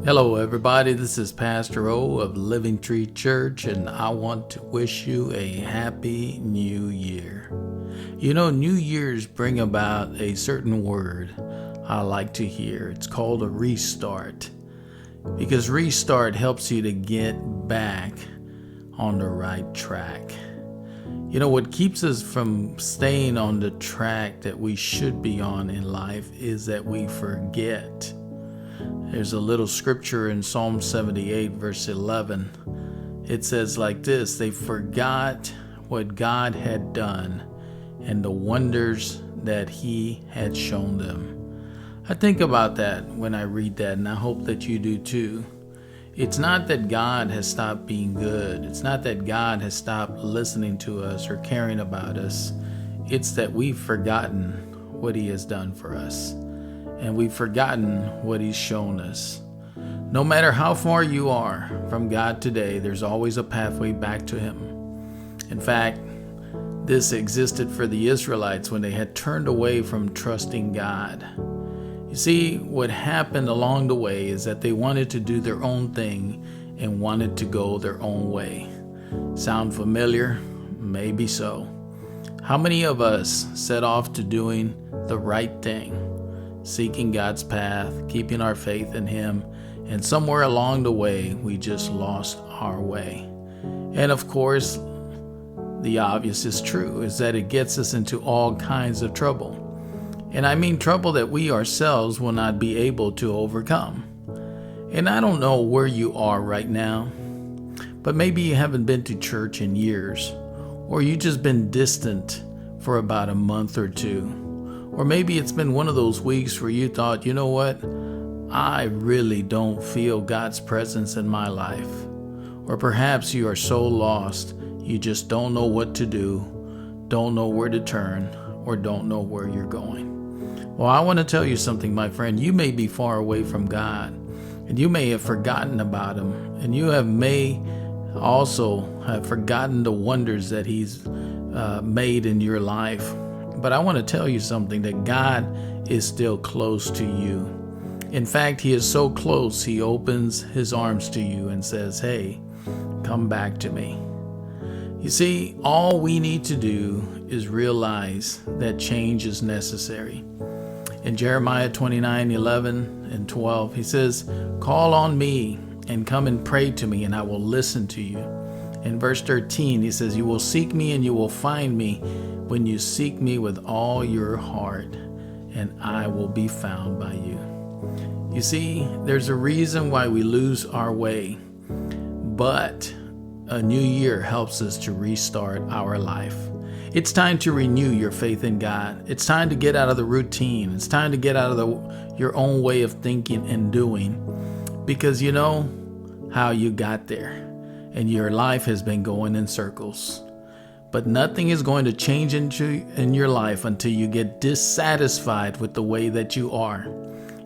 Hello, everybody. This is Pastor O of Living Tree Church, and I want to wish you a happy new year. You know, New Year's bring about a certain word I like to hear. It's called a restart, because restart helps you to get back on the right track. You know, what keeps us from staying on the track that we should be on in life is that we forget. There's a little scripture in Psalm 78, verse 11. It says like this: they forgot what God had done and the wonders that He had shown them. I think about that when I read that, and I hope that you do too. It's not that God has stopped being good. It's not that God has stopped listening to us or caring about us. It's that we've forgotten what He has done for us. And we've forgotten what He's shown us. No matter how far you are from God today, there's always a pathway back to Him. In fact, this existed for the Israelites when they had turned away from trusting God. You see, what happened along the way is that they wanted to do their own thing and wanted to go their own way. Sound familiar? Maybe so. How many of us set off to doing the right thing? Seeking God's path, keeping our faith in Him, and somewhere along the way, we just lost our way. And of course, the obvious is true, is that it gets us into all kinds of trouble. And I mean trouble that we ourselves will not be able to overcome. And I don't know where you are right now, but maybe you haven't been to church in years, or you've just been distant for about a month or two. Or maybe it's been one of those weeks where you thought, you know what, I really don't feel God's presence in my life. Or perhaps you are so lost, you just don't know what to do, don't know where to turn, or don't know where you're going. Well, I want to tell you something, my friend. You may be far away from God, and you may have forgotten about Him, and you may also have forgotten the wonders that He's made in your life. But I want to tell you something, that God is still close to you. In fact, He is so close, He opens His arms to you and says, hey, come back to me. You see, all we need to do is realize that change is necessary. In Jeremiah 29:11 and 12, He says, call on me and come and pray to me, and I will listen to you. In verse 13, He says, you will seek me and you will find me when you seek me with all your heart, and I will be found by you. You see, there's a reason why we lose our way, but a new year helps us to restart our life. It's time to renew your faith in God. It's time to get out of the routine. It's time to get out of your own way of thinking and doing, because you know how you got there, and your life has been going in circles. But nothing is going to change in your life until you get dissatisfied with the way that you are.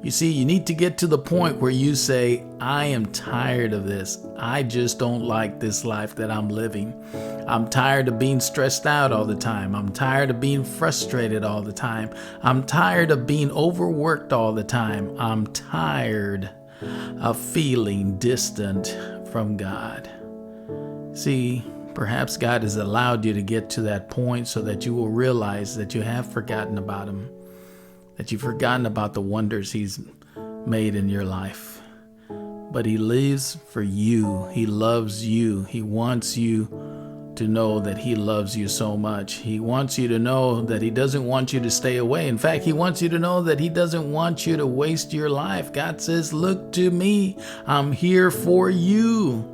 You see, you need to get to the point where you say, I am tired of this. I just don't like this life that I'm living. I'm tired of being stressed out all the time. I'm tired of being frustrated all the time. I'm tired of being overworked all the time. I'm tired of feeling distant from God. See, perhaps God has allowed you to get to that point so that you will realize that you have forgotten about Him, that you've forgotten about the wonders He's made in your life. But He lives for you. He loves you. He wants you to know that He loves you so much. He wants you to know that He doesn't want you to stay away. In fact, He wants you to know that He doesn't want you to waste your life. God says, look to me. I'm here for you.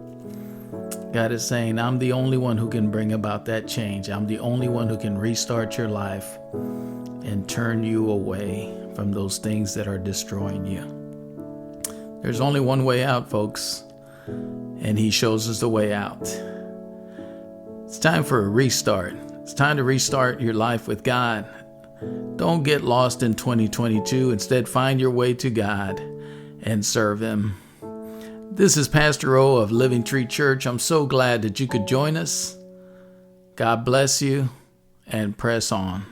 God is saying, I'm the only one who can bring about that change. I'm the only one who can restart your life and turn you away from those things that are destroying you. There's only one way out, folks, and He shows us the way out. It's time for a restart. It's time to restart your life with God. Don't get lost in 2022. Instead, find your way to God and serve Him. This is Pastor O of Living Tree Church. I'm so glad that you could join us. God bless you, and press on.